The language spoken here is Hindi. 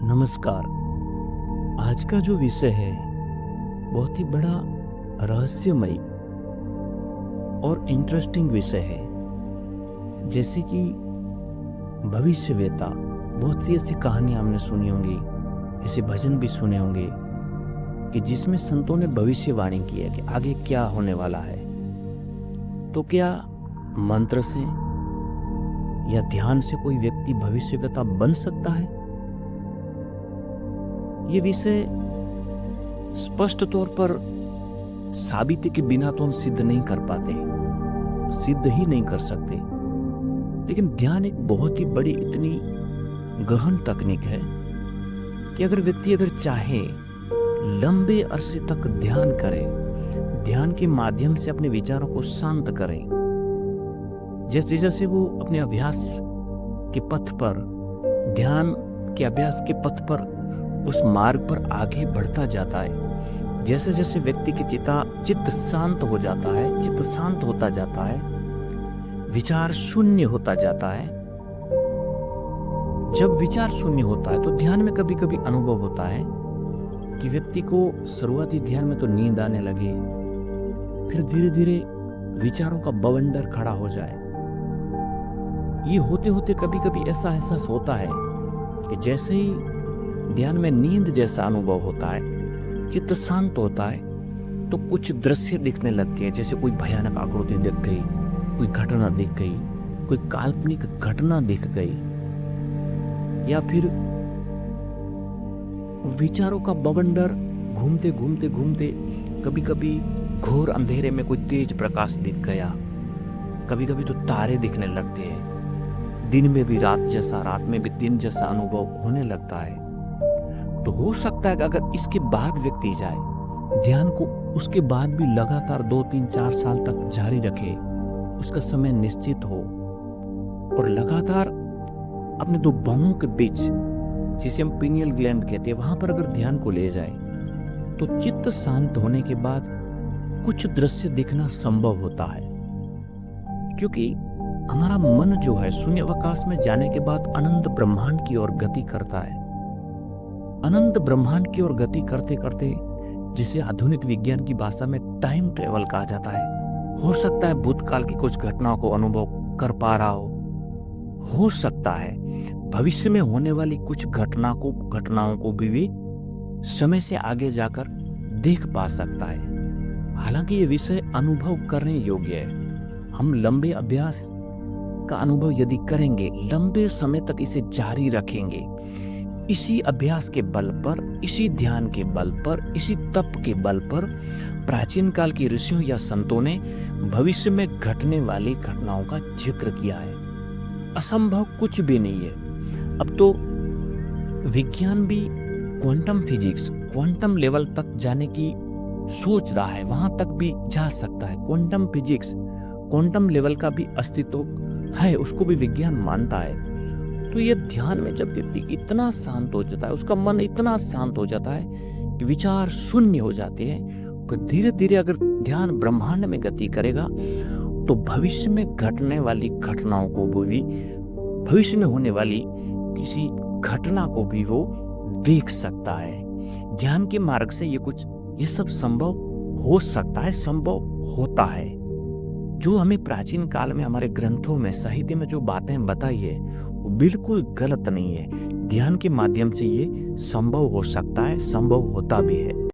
नमस्कार। आज का जो विषय है बहुत ही बड़ा रहस्यमयी और इंटरेस्टिंग विषय है। जैसे कि भविष्यवेता, बहुत सी ऐसी कहानियां हमने सुनी होंगी, ऐसे भजन भी सुने होंगे कि जिसमें संतों ने भविष्यवाणी की है कि आगे क्या होने वाला है। तो क्या मंत्र से या ध्यान से कोई व्यक्ति भविष्यवेता बन सकता है? ये विषय स्पष्ट तौर पर साबिती के बिना तो हम सिद्ध नहीं कर पाते, सिद्ध ही नहीं कर सकते। लेकिन ध्यान एक बहुत ही बड़ी, इतनी गहन तकनीक है कि अगर व्यक्ति चाहे लंबे अरसे तक ध्यान करे, ध्यान के माध्यम से अपने विचारों को शांत करे, जैसे जैसे वो अपने अभ्यास के पथ पर, ध्यान के अभ्यास के पथ पर, उस मार्ग पर आगे बढ़ता जाता है, जैसे जैसे व्यक्ति की चित्त शांत हो जाता है, चित्त शांत होता जाता है, विचार शून्य होता जाता है। जब विचार शून्य होता है तो ध्यान में कभी कभी अनुभव होता है कि व्यक्ति को शुरुआती ध्यान में तो नींद आने लगे, फिर धीरे धीरे विचारों का बवंडर खड़ा हो जाए। ये होते होते कभी कभी ऐसा एहसास होता है कि जैसे ही ध्यान में नींद जैसा अनुभव होता है, चित्त शांत होता है, तो कुछ दृश्य दिखने लगते हैं। जैसे कोई भयानक आकृति दिख गई, कोई घटना दिख गई, कोई काल्पनिक घटना दिख गई, या फिर विचारों का बवंडर घूमते घूमते घूमते कभी कभी घोर अंधेरे में कोई तेज प्रकाश दिख गया, कभी कभी तो तारे दिखने लगते हैं, दिन में भी रात जैसा, रात में भी दिन जैसा अनुभव होने लगता है। तो हो सकता है कि अगर इसके बाद व्यक्ति जाए ध्यान को, उसके बाद भी लगातार 2, 3, 4 साल तक जारी रखे, उसका समय निश्चित हो, और लगातार अपने दो भौहों के बीच, जिसे हम पीनियल ग्लैंड कहते हैं, वहां पर अगर ध्यान को ले जाए तो चित्त शांत होने के बाद कुछ दृश्य दिखना संभव होता है। क्योंकि हमारा मन जो है शून्यावकाश में जाने के बाद अनंत ब्रह्मांड की ओर गति करता है। अनंत ब्रह्मांड की ओर गति करते करते, जिसे आधुनिक विज्ञान की भाषा में टाइम ट्रेवल कहा जाता है, हो सकता है भूतकाल की कुछ घटनाओं को अनुभव कर पा रहा हो सकता है भविष्य में होने वाली कुछ घटनाओं को भी समय से आगे जाकर देख पा सकता है। हालांकि ये विषय अनुभव करने योग्य है। हम लंबे अभ्यास का अनुभव यदि करेंगे, लंबे समय तक इसे जारी रखेंगे, इसी अभ्यास के बल पर, इसी ध्यान के बल पर, इसी तप के बल पर प्राचीन काल के ऋषियों या संतों ने भविष्य में घटने वाली घटनाओं का जिक्र किया है। असंभव कुछ भी नहीं है। अब तो विज्ञान भी क्वांटम फिजिक्स, क्वांटम लेवल तक जाने की सोच रहा है, वहां तक भी जा सकता है। क्वांटम फिजिक्स, क्वांटम लेवल का भी अस्तित्व है, उसको भी विज्ञान मानता है। तो ये ध्यान में जब व्यक्ति इतना शांत हो जाता है, उसका मन इतना शांत हो जाता है कि विचार शून्य हो जाते हैं, तो धीरे धीरे अगर ध्यान ब्रह्मांड में गति करेगा तो भविष्य में घटने वाली घटनाओं को भी, भविष्य में होने वाली किसी घटना को भी वो देख सकता है। ध्यान के मार्ग से ये सब संभव हो सकता है, संभव होता है। जो हमें प्राचीन काल में हमारे ग्रंथों में, साहित्य में जो बातें बताई है, वो बिल्कुल गलत नहीं है। ध्यान के माध्यम से ये संभव हो सकता है, संभव होता भी है।